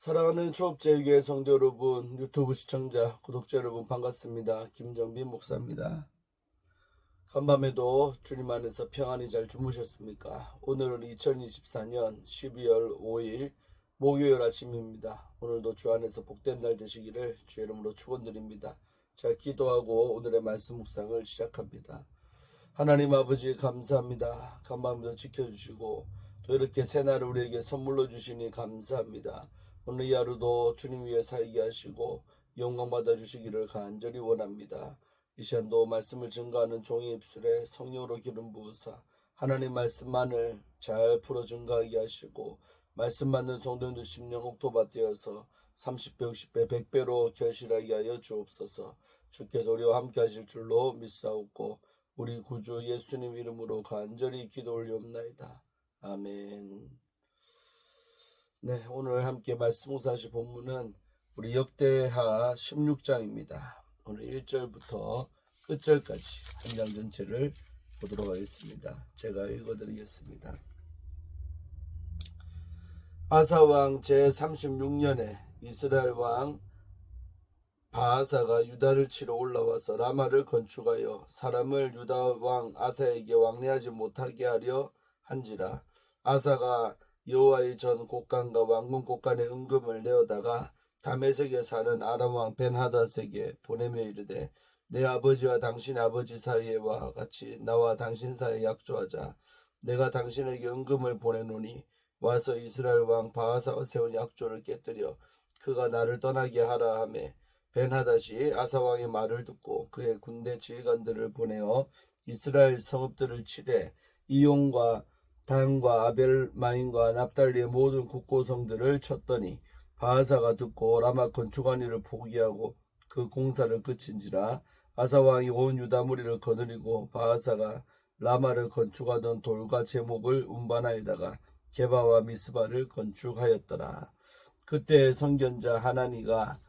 사랑하는 초업제일교회 성도 여러분, 유튜브 시청자, 구독자 여러분 반갑습니다. 김정빈 목사입니다. 간밤에도 주님 안에서 평안히 잘 주무셨습니까? 오늘은 2024년 12월 5일 목요일 아침입니다. 오늘도 주 안에서 복된 날 되시기를 주의 이름으로 축원드립니다. 자, 기도하고 오늘의 말씀 묵상을 시작합니다. 하나님 아버지 감사합니다. 간밤에도 지켜주시고 또 이렇게 새날을 우리에게 선물로 주시니 감사합니다. 오늘 이 하루도 주님 위해 살게 하시고 영광 받아주시기를 간절히 원합니다. 이 시간도 말씀을 증거하는 종의 입술에 성령으로 기름 부으사 하나님 말씀만을 잘 풀어 증거하게 하시고 말씀 맞는 성도님들 심령 옥토밭 되어서 30배, 60배, 100배로 결실하게 하여 주옵소서. 주께서 우리와 함께 하실 줄로 믿사옵고 우리 구주 예수님 이름으로 간절히 기도 올리옵나이다. 아멘. 네, 오늘 함께 말씀 묵상하실 본문은 우리 역대하 16장입니다. 오늘 1절부터 끝절까지 한 장 전체를 보도록 하겠습니다. 제가 읽어드리겠습니다. 아사왕 제36년에 이스라엘 왕 바하사가 유다를 치러 올라와서 라마를 건축하여 사람을 유다 왕 아사에게 왕래하지 못하게 하려 한지라. 아사가 여호와의 전 곡간과 왕궁 곡간의 은금을 내어다가 다메섹에 사는 아람 왕 벤하닷에게 보내며 이르되 내 아버지와 당신의 아버지 사이와 같이 나와 당신 사이에 약조하자. 내가 당신에게 은금을 보내노니 와서 이스라엘 왕 바하사가 세운 약조를 깨뜨려 그가 나를 떠나게 하라 하매 벤하닷이 아사 왕의 말을 듣고 그의 군대 지휘관들을 보내어 이스라엘 성읍들을 치되 이용과 단과 아벨마임과 납달리의 모든 국고성들을 쳤더니 바하사가 듣고 라마 건축한 일을 포기하고 그 공사를 그친지라. 아사왕이 온 유다 무리를 거느리고 바하사가 라마를 건축하던 돌과 제목을 운반하여다가 게바와 미스바를 건축하였더라. 그때 선견자 하나니가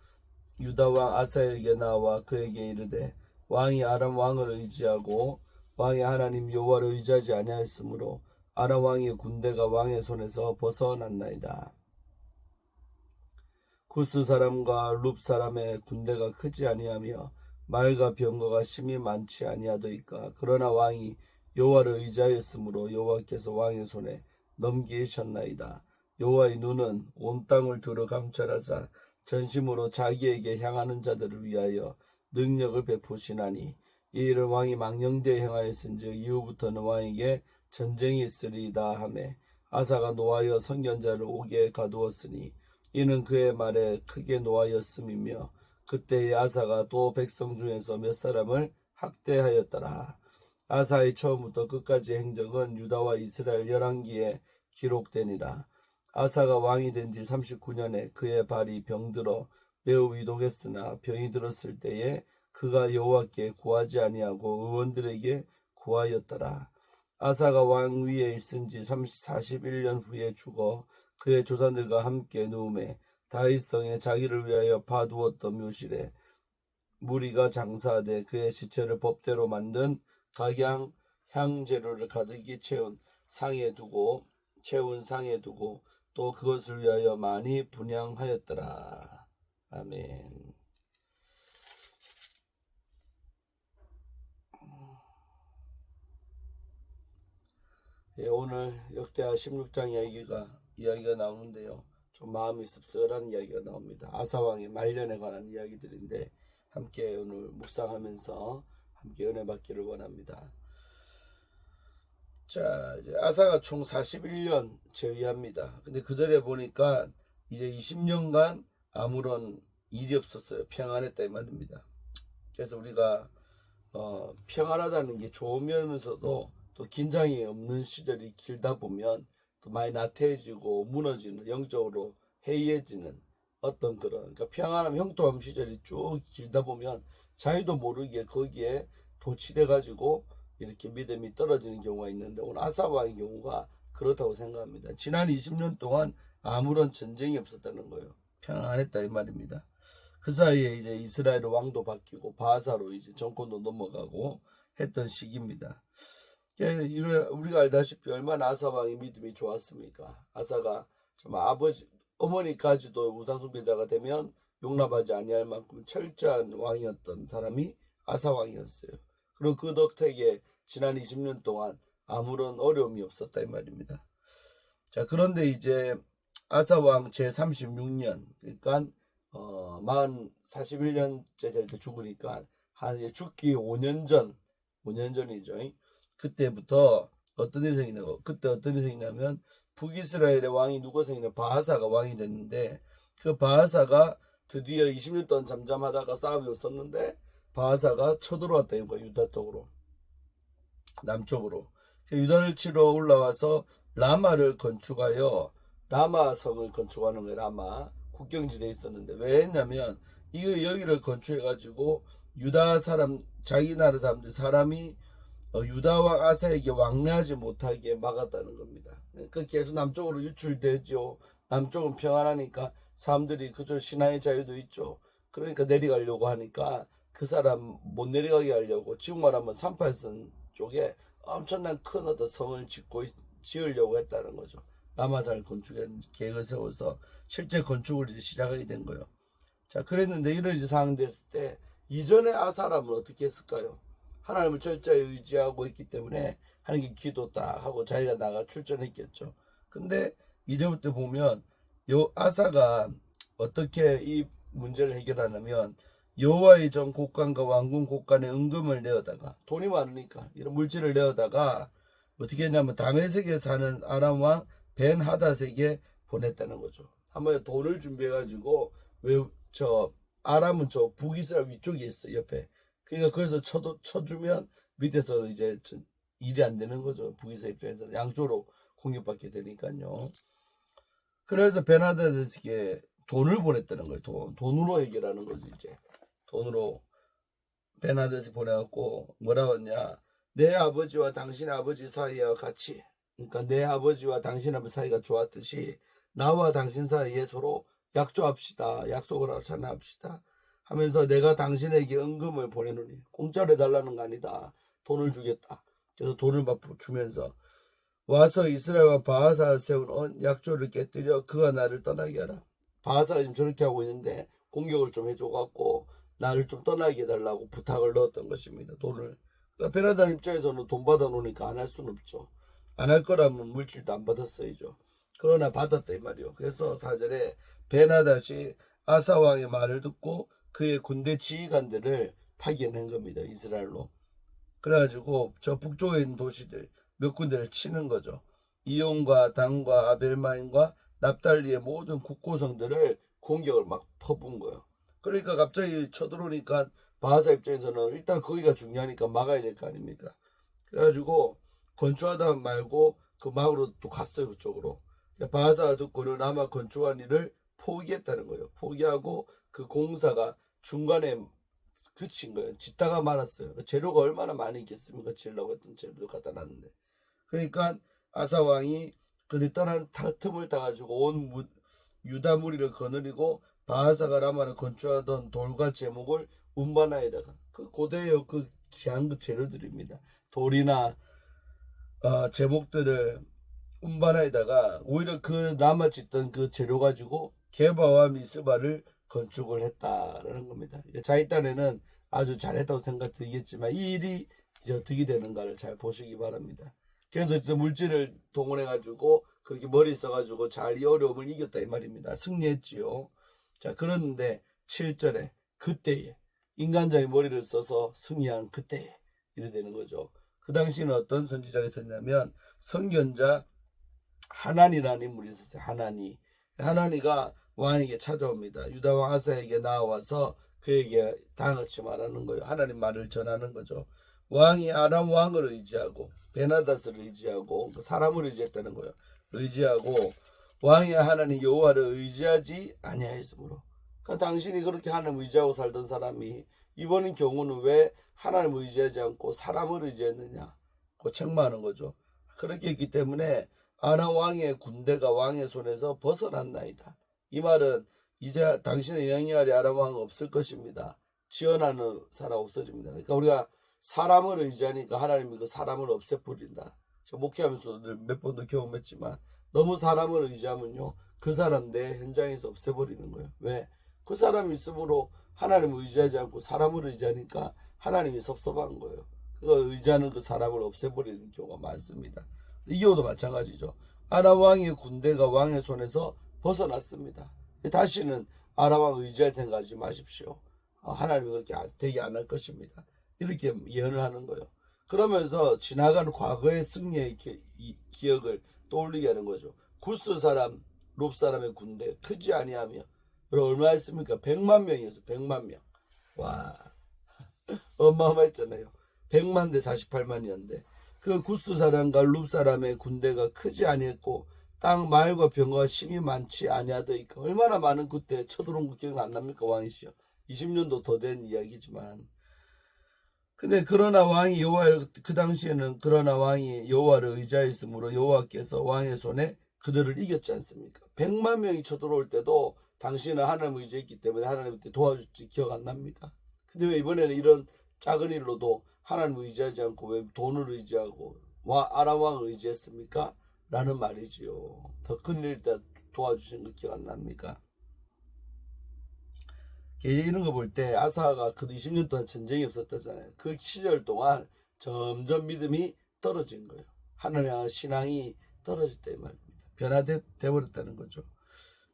유다왕 아사에게 나와 그에게 이르되 왕이 아람 왕을 의지하고 왕의 하나님 여호와를 의지하지 아니하였으므로 아람 왕의 군대가 왕의 손에서 벗어났나이다. 구스 사람과 룹 사람의 군대가 크지 아니하며 말과 병거가 심히 많지 아니하더이까. 그러나 왕이 여호와를 의지하였으므로 여호와께서 왕의 손에 넘기셨나이다. 여호와의 눈은 온 땅을 두루 감찰하사 전심으로 자기에게 향하는 자들을 위하여 능력을 베푸시나니 이 일을 왕이 망령되이 행하였은즉 이후부터는 왕에게 전쟁이 있으리이다 하매 아사가 노하여 선견자를 옥에 가두었으니 이는 그의 말에 크게 노하였음이며 그때의 아사가 또 백성 중에서 몇 사람을 학대하였더라. 아사의 처음부터 끝까지 행적은 유다와 이스라엘 열왕기에 기록되니라. 아사가 왕이 된 지 39년에 그의 발이 병들어 매우 위독했으나 병이 들었을 때에 그가 여호와께 구하지 아니하고 의원들에게 구하였더라. 아사가 왕 위에 있은 지 41년 후에 죽어 그의 조상들과 함께 누움에 다윗성에 자기를 위하여 파두었던 묘실에 무리가 장사하되 그의 시체를 법대로 만든 각양 향재료를 가득히 채운 상에 두고 또 그것을 위하여 많이 분향하였더라. 아멘. 예, 오늘 역대하 16장 이야기가 나오는데요. 좀 마음이 씁쓸한 이야기가 나옵니다. 아사왕의 말년에 관한 이야기들인데 함께 오늘 묵상하면서 함께 은혜 받기를 원합니다. 자, 이제 아사가 총 41년 재위합니다. 근데 그 전에 보니까 이제 20년간 아무런 일이 없었어요. 평안했다 이 말입니다. 그래서 우리가 평안하다는 게 좋으면서도 또 긴장이 없는 시절이 길다 보면 또 많이 나태해지고 무너지는, 영적으로 해이해지는 어떤 그러니까 평안함, 형통함 시절이 쭉 길다 보면 자기도 모르게 거기에 도취돼 가지고 이렇게 믿음이 떨어지는 경우가 있는데 오늘 아사와의 경우가 그렇다고 생각합니다. 지난 20년 동안 아무런 전쟁이 없었다는 거예요. 평안했다 이 말입니다. 그 사이에 이제 이스라엘 왕도 바뀌고 바하사로 이제 정권도 넘어가고 했던 시기입니다. 우리가 알다시피 얼마나 아사 왕의 믿음이 좋았습니까? 아사가 좀 어머니까지도 우상숭배자가 되면 용납하지 아니할 만큼 철저한 왕이었던 사람이 아사 왕이었어요. 그리고 그 덕택에 지난 20년 동안 아무런 어려움이 없었다 이 말입니다. 자, 그런데 이제 아사 왕 제36년, 그러니까 41년째 될 때 죽으니까 한 죽기 5년 전이죠. 그때부터 어떤 일이 생기냐고. 그때 어떤 일이 생기냐면 북이스라엘의 왕이 누가 생기냐, 바하사가 왕이 됐는데, 그 바하사가 드디어 20년 동안 잠잠하다가 싸움이 없었는데 바하사가 쳐들어왔다 이거, 유다 쪽으로, 남쪽으로. 유다를 치러 올라와서 라마를 건축하여, 라마 성을 건축하는 거예요. 라마 국경지대에 있었는데, 왜 했냐면 이거 여기를 건축해가지고 유다 사람, 자기 나라 사람이 유다 왕 아사에게 왕래하지 못하게 막았다는 겁니다. 그러니까 계속 남쪽으로 유출되죠. 남쪽은 평안하니까 사람들이 그저 신앙의 자유도 있죠. 그러니까 내려가려고 하니까 그 사람 못 내려가게 하려고, 지금 말하면 38선 쪽에 엄청난 큰 어떤 성을 지으려고 했다는 거죠. 라마사를 건축한 계획을 세워서 실제 건축을 이제 시작하게 된 거예요. 자, 그랬는데 이런 이제 상황이 됐을 때 이전에 아사람은 어떻게 했을까요? 하나님을 철저히 의지하고 있기 때문에 하나님께 기도 딱 하고 자기가 나가 출전했겠죠. 근데 이제부터 보면 요 아사가 어떻게 이 문제를 해결하냐면, 여호와의 전 곡간과 왕궁 곡간에 은금을 내어다가, 돈이 많으니까 이런 물질을 내어다가 어떻게 했냐면 다메섹에 사는 아람 왕 벤하닷에게 보냈다는 거죠. 한번 돈을 준비해가지고, 왜 아람은 북이스라엘 위쪽에 있어, 옆에. 그러니까 그래서 쳐주면 밑에서 이제 일이 안 되는 거죠. 북이스라엘 입장에서는 양쪽으로 공격받게 되니까요. 그래서 벤하닷에게 돈을 보냈다는 거예요. 돈으로 해결하는 거지. 이제 돈으로 벤하닷에 보내갖고 뭐라고 했냐, 내 아버지와 당신의 아버지 사이와 같이, 그러니까 내 아버지와 당신 아버지 사이가 좋았듯이 나와 당신 사이에 서로 약조합시다, 약속을 합시다 하면서, 내가 당신에게 은금을 보내노니, 공짜로 해달라는 거 아니다, 돈을 주겠다. 그래서 돈을 막 주면서 와서 이스라엘과 바하사가 세운 약조를 깨뜨려 그가 나를 떠나게 하라. 바하사가 지금 저렇게 하고 있는데 공격을 좀 해줘갖고 나를 좀 떠나게 해달라고 부탁을 넣었던 것입니다. 돈을. 그러니까 베나단 입장에서는 돈 받아놓으니까 안 할 수는 없죠. 안 할 거라면 물질도 안 받았어야죠. 그러나 받았다 이 말이요. 그래서 4절에 베나닷이 아사 왕의 말을 듣고 그의 군대 지휘관들을 파견한 겁니다. 이스라엘로. 그래가지고 저 북쪽에 있는 도시들 몇 군데를 치는 거죠. 이온과 단과 아벨마임과 납달리의 모든 국고성들을 공격을 막 퍼부은 거예요. 그러니까 갑자기 쳐들어오니까 바하사 입장에서는 일단 거기가 중요하니까 막아야 될 거 아닙니까? 그래가지고 건축하다 말고 그 막으로 또 갔어요, 그쪽으로. 바하사가 듣고는 아마 건축한 일을 포기했다는 거예요. 포기하고 그 공사가 중간에 그친 거예요. 짓다가 말았어요. 재료가 얼마나 많이 있겠습니까? 지으려고 했던 재료도 갖다 놨는데. 그러니까 아사 왕이 그들 떠난 틈을 타가지고 온 유다 무리를 거느리고 바하사가 라마를 건축하던 돌과 제목을 운반하에다가, 그 고대의 그 귀한 그 재료들입니다. 돌이나 제목들을 운반하에다가 오히려 그 라마 짓던 그 재료 가지고 게바와 미스바를 건축을 했다라는 겁니다. 자기 딴에는 아주 잘했다고 생각되겠지만 이 일이 이제 어떻게 되는가를 잘 보시기 바랍니다. 그래서 물질을 동원해가지고 그렇게 머리 써가지고 잘 이 어려움을 이겼다 이 말입니다. 승리했지요. 자, 그런데 7절에 그때에 인간적인 머리를 써서 승리한 그때에 이래 되는 거죠. 그 당시에는 어떤 선지자가 있었냐면 선견자 하나니라는 인물이 있었어요. 하나니가 왕에게 찾아옵니다. 유다 왕 아사에게 나와서 그에게 다같이 말하는 거예요. 하나님 말을 전하는 거죠. 왕이 아람 왕을 의지하고 베나닷을 의지하고 사람을 의지했다는 거예요. 의지하고 왕이 하나님 여호와를 의지하지 아니하였으므로. 그러니까 당신이 그렇게 하나님 의지하고 살던 사람이 이번 경우는 왜 하나님을 의지하지 않고 사람을 의지했느냐, 그 책망하는 거죠. 그렇게 했기 때문에 아람 왕의 군대가 왕의 손에서 벗어났나이다. 이 말은 이제 당신의 영향 아래 아람 왕은 없을 것입니다. 지원하는 사람 없어집니다. 그러니까 우리가 사람을 의지하니까 하나님이 그 사람을 없애버린다. 제가 목회하면서 몇 번도 경험했지만 너무 사람을 의지하면요, 그 사람 내 현장에서 없애버리는 거예요. 왜? 그 사람이 있으므로 하나님을 의지하지 않고 사람을 의지하니까 하나님이 섭섭한 거예요. 그 의지하는 그 사람을 없애버리는 경우가 많습니다. 이 경우도 마찬가지죠. 아람 왕의 군대가 왕의 손에서 벗어났습니다. 다시는 아람 왕 의지할 생각하지 마십시오. 하나님이 그렇게 되게 안 할 것입니다. 이렇게 예언을 하는 거예요. 그러면서 지나간 과거의 승리의 기억을 떠올리게 하는 거죠. 구스 사람, 룹 사람의 군대 크지 아니하며, 여러분 얼마 했습니까? 100만 명이었어. 100만 명. 와, 어마어마했잖아요. 100만 대 48만이었는데 그 구스 사람과 룹 사람의 군대가 크지 아니했고 땅 말과 병과 심이 많지 아니하더이까. 얼마나 많은 그때 쳐들어온 거 기억 안 납니까? 왕이시여. 20년도 더 된 이야기지만, 근데 그러나 왕이 그 당시에는 그러나 왕이 여호와를 의지하였으므로 여호와께서 왕의 손에 그들을 이겼지 않습니까? 100만 명이 쳐들어올 때도 당신은 하나님을 의지했기 때문에 하나님한테 도와줄지 기억 안 납니까? 근데 왜 이번에는 이런 작은 일로도 하나님을 의지하지 않고 왜 돈을 의지하고 아람 왕을 의지했습니까? 라는 말이지요. 더 큰 일 때 도와주신 거 기억 안 납니까? 이런 거 볼 때 아사가 그 20년 동안 전쟁이 없었다잖아요. 그 시절 동안 점점 믿음이 떨어진 거예요. 하나님 향한 신앙이 떨어졌다 이 말입니다. 변화돼 버렸다는 거죠.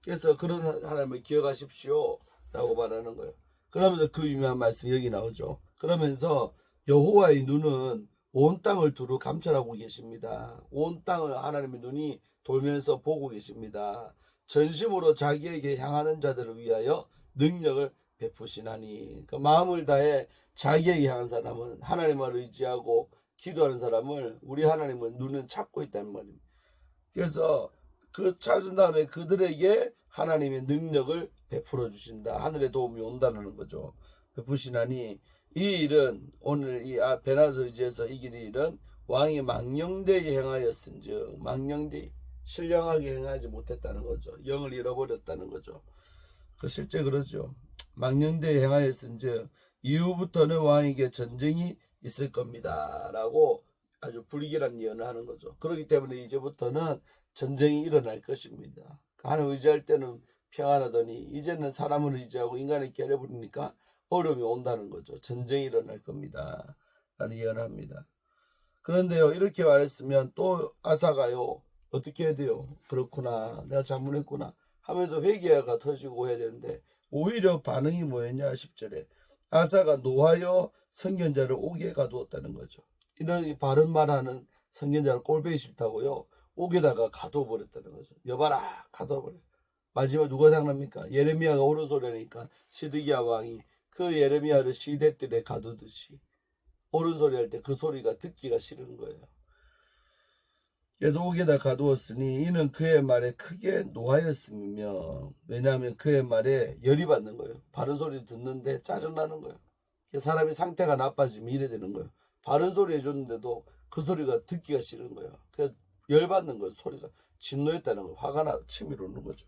그래서 그런 하나님을 기억하십시오 라고 말하는 거예요. 그러면서 그 유명한 말씀이 여기 나오죠. 그러면서 여호와의 눈은 온 땅을 두루 감찰하고 계십니다. 온 땅을 하나님의 눈이 돌면서 보고 계십니다. 전심으로 자기에게 향하는 자들을 위하여 능력을 베푸시나니. 그러니까 마음을 다해 자기에게 향한 사람은, 하나님을 의지하고 기도하는 사람을 우리 하나님은 눈은 찾고 있다는 말입니다. 그래서 그 찾은 다음에 그들에게 하나님의 능력을 베풀어 주신다. 하늘의 도움이 온다는 거죠. 베푸시나니. 이 일은 오늘 이 베나도 의지에서 이긴 일은 왕이 망령되이 행하였은즉, 망령되이 신령하게 행하지 못했다는 거죠. 영을 잃어버렸다는 거죠. 실제 그러죠. 망령되이 행하였은즉 이후부터는 왕에게 전쟁이 있을 겁니다 라고 아주 불길한 예언을 하는 거죠. 그렇기 때문에 이제부터는 전쟁이 일어날 것입니다. 하나님 의지할 때는 평안하더니 이제는 사람을 의지하고 인간을 깨려버리니까 어려움이 온다는 거죠. 전쟁이 일어날 겁니다 라는 예언을 합니다. 그런데요, 이렇게 말했으면 또 아사가요 어떻게 해야 돼요? 그렇구나, 내가 잘못했구나 하면서 회개가 터지고 해야 되는데, 오히려 반응이 뭐였냐? 10절에 아사가 노하여 선견자를 옥에 가두었다는 거죠. 이런 바른 말하는 선견자를 꼴보기 싫다고요, 옥에다가 가두어버렸다는 거죠. 여봐라, 가두어버려. 마지막 누가 생각납니까? 예레미야가 옳은 소리 하니까 시드기야 왕이 그 예레미야를 시대들에 가두듯이 옳은 소리 할 때 그 소리가 듣기가 싫은 거예요. 그래서 옥에다 가두었으니 이는 그의 말에 크게 노하였으며, 왜냐하면 그의 말에 열이 받는 거예요. 바른 소리 듣는데 짜증나는 거예요. 사람이 상태가 나빠지면 이래 되는 거예요. 바른 소리 해줬는데도 그 소리가 듣기가 싫은 거예요. 그래서 열받는 거예요. 소리가 진노했다는 거예요. 화가 나 치밀어 오는 거죠.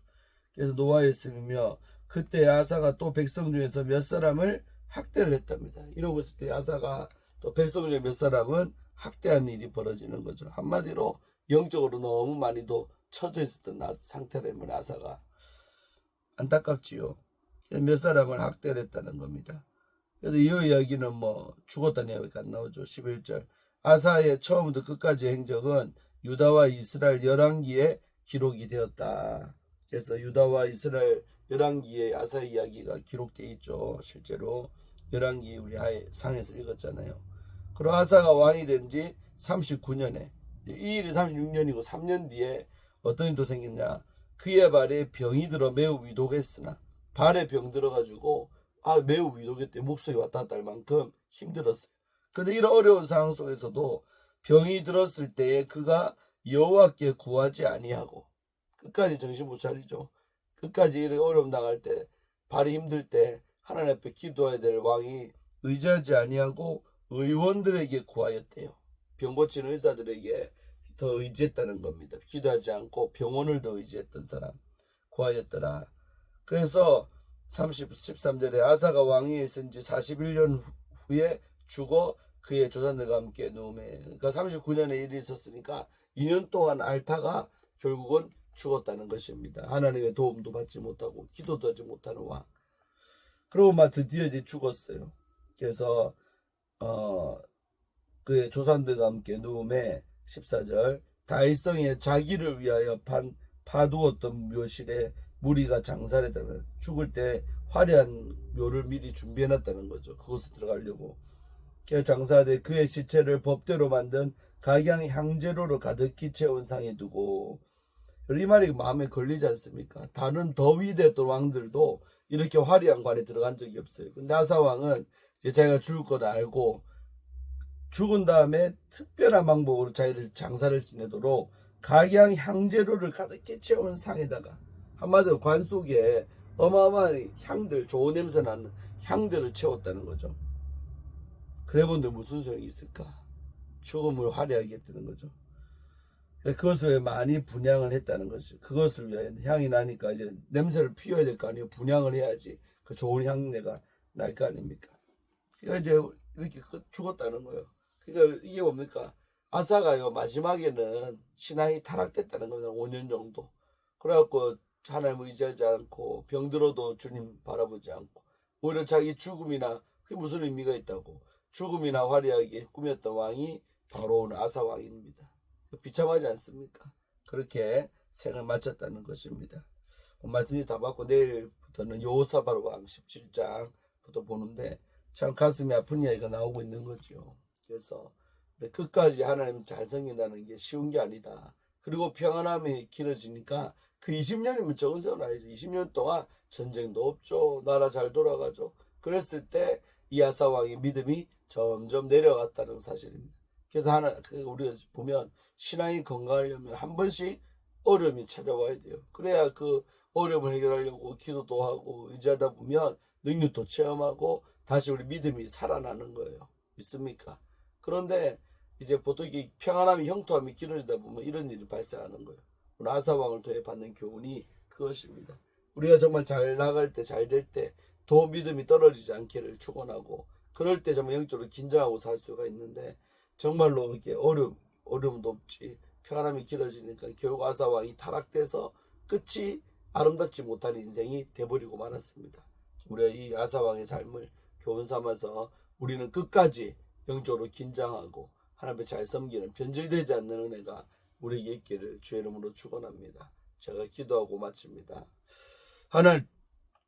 그래서 노하였으며 그때 아사가 또 백성 중에서 몇 사람을 학대를 했답니다. 이러고 있을 때 아사가 또 백성 중에 몇 사람은 학대하는 일이 벌어지는 거죠. 한마디로 영적으로 너무 많이도 처져 있었던 상태라면 아사가 안타깝지요. 몇 사람을 학대를 했다는 겁니다. 그래서 이 이야기는 뭐 죽었다는 이야기가 안 나오죠. 11절 아사의 처음부터 끝까지 행적은 유다와 이스라엘 열왕기에 기록이 되었다. 그래서 유다와 이스라엘 열왕기에 아사의 이야기가 기록되어 있죠. 실제로 열왕기 우리 상에서 읽었잖아요. 그리고 아사가 왕이 된 지 39년에, 이 일이 36년이고 3년 뒤에 어떤 일도 생겼냐? 그의 발에 병이 들어 매우 위독했으나, 발에 병 들어가지고 매우 위독했대. 목소리 왔다 갔다 할 만큼 힘들었어요. 근데 이런 어려운 상황 속에서도 병이 들었을 때에 그가 여호와께 구하지 아니하고 끝까지 정신 못 차리죠. 끝까지 이런 어려움 당할 때, 발이 힘들 때 하나님 앞에 기도해야 될 왕이 의지하지 아니하고 의원들에게 구하였대요. 병 고치는 의사들에게 더 의지했다는 겁니다. 기도하지 않고 병원을 더 의지했던 사람 구하였더라. 그래서 13절에 아사가 왕위에 있은 지 41년 후에 죽어 그의 조상들과 함께 누움에, 그러니까 39년의 일이 있었으니까 2년 동안 앓다가 결국은 죽었다는 것입니다. 하나님의 도움도 받지 못하고 기도도 하지 못하는 왕. 그러고 막 드디어 이제 죽었어요. 그래서 그의 조상들과 함께 누움에 14절 다윗성에 자기를 위하여 파두었던 묘실에 무리가 장사했다면 죽을 때 화려한 묘를 미리 준비해놨다는 거죠. 그곳에 들어가려고. 그래서 장사하되 그의 시체를 법대로 만든 각양 향재료로 가득히 채운 상에 두고, 이 말이 마음에 걸리지 않습니까? 다른 더 위대했던 왕들도 이렇게 화려한 관에 들어간 적이 없어요. 근데 아사 왕은 이제 자기가 죽을 걸 알고 죽은 다음에 특별한 방법으로 자기를 장사를 지내도록 각양 향재료를 가득히 채운 상에다가, 한마디로 관 속에 어마어마한 향들, 좋은 냄새 나는 향들을 채웠다는 거죠. 그래 본들 무슨 소용이 있을까? 죽음을 화려하게 했다는 거죠. 그것을 많이 분향을 했다는 것이, 그것을 위하여 향이 나니까 이제 냄새를 피워야 될 거 아니에요. 분향을 해야지 그 좋은 향내가 날 거 아닙니까? 그러니까 이제 이렇게 죽었다는 거예요. 그러니까 이게 뭡니까? 아사가요 마지막에는 신앙이 타락됐다는 거예요. 5년 정도. 그래갖고 하나님을 의지하지 않고 병들어도 주님 바라보지 않고 오히려 자기 죽음이나, 그게 무슨 의미가 있다고, 죽음이나 화려하게 꾸몄던 왕이 바로 오늘 아사 왕입니다. 비참하지 않습니까? 그렇게 생을 마쳤다는 것입니다. 말씀이 다 받고 내일부터는 여호사밧 왕 17장부터 보는데 참 가슴이 아픈 이야기가 나오고 있는 거죠. 그래서 끝까지 하나님 잘 섬긴다는 게 쉬운 게 아니다. 그리고 평안함이 길어지니까 그 20년이면 적은 세월 아니죠. 20년 동안 전쟁도 없죠. 나라 잘 돌아가죠. 그랬을 때 이 아사 왕의 믿음이 점점 내려갔다는 사실입니다. 그래서 우리가 보면 신앙이 건강하려면 한 번씩 어려움이 찾아와야 돼요. 그래야 그 어려움을 해결하려고 기도도 하고 의지하다 보면 능력도 체험하고 다시 우리 믿음이 살아나는 거예요. 믿습니까? 그런데 이제 보통 이 평안함이 형통함이 길어지다 보면 이런 일이 발생하는 거예요. 오늘 아사왕을 통해 받는 교훈이 그것입니다. 우리가 정말 잘 나갈 때, 잘 될 때 더 믿음이 떨어지지 않기를 축원하고, 그럴 때 정말 영적으로 긴장하고 살 수가 있는데, 정말로 이렇게 어려움도 없지 평안함이 길어지니까 결국 아사왕이 타락돼서 끝이 아름답지 못한 인생이 돼버리고 말았습니다. 우리가 이 아사왕의 삶을 교훈 삼아서 우리는 끝까지 영적으로 긴장하고 하나님을 잘 섬기는 변질되지 않는 은혜가 우리에게 있기를 주의 이름으로 축원합니다. 제가 기도하고 마칩니다.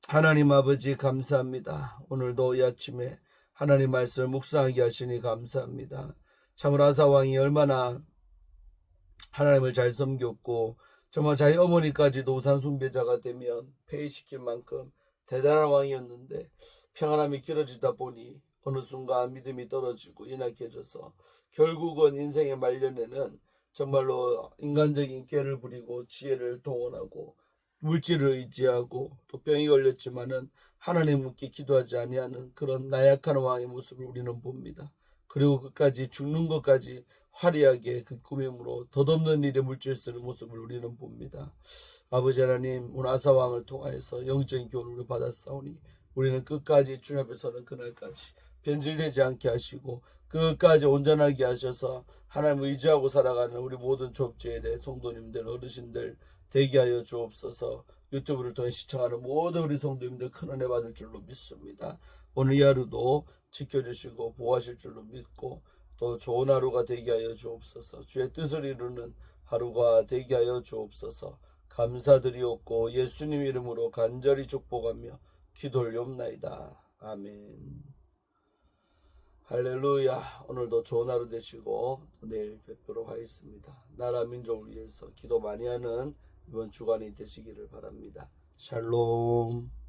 하나님 아버지 감사합니다. 오늘도 이 아침에 하나님 말씀을 묵상하게 하시니 감사합니다. 참으로 아사왕이 얼마나 하나님을 잘 섬겼고 정말 자기 어머니까지도 우상 숭배자가 되면 폐위시킬 만큼 대단한 왕이었는데, 평안함이 길어지다 보니 어느 순간 믿음이 떨어지고 연약해져서 결국은 인생의 말년에는 정말로 인간적인 꾀를 부리고 지혜를 동원하고 물질을 의지하고 또 병이 걸렸지만은 하나님께 기도하지 아니하는 그런 나약한 왕의 모습을 우리는 봅니다. 그리고 끝까지 죽는 것까지 화려하게 그 꾸밈으로 덧없는 일에 물질 쓰는 모습을 우리는 봅니다. 아버지 하나님, 오늘 아사왕을 통하여서 영적인 교훈을 받았사오니 우리는 끝까지 주님 앞에 서는 그날까지 변질되지 않게 하시고 끝까지 온전하게 하셔서 하나님을 의지하고 살아가는 우리 모든 족제일의 성도님들, 어르신들 되게 하여 주옵소서. 유튜브를 통해 시청하는 모든 우리 성도님들 큰 은혜 받을 줄로 믿습니다. 오늘 이 하루도 지켜주시고 보호하실 줄로 믿고 또 좋은 하루가 되게 하여 주옵소서. 주의 뜻을 이루는 하루가 되게 하여 주옵소서. 감사드리옵고 예수님 이름으로 간절히 축복하며 기도올리옵나이다. 아멘. 할렐루야. 오늘도 좋은 하루 되시고 내일 뵙도록 하겠습니다. 나라 민족을 위해서 기도 많이 하는 이번 주간이 되시기를 바랍니다. 샬롬.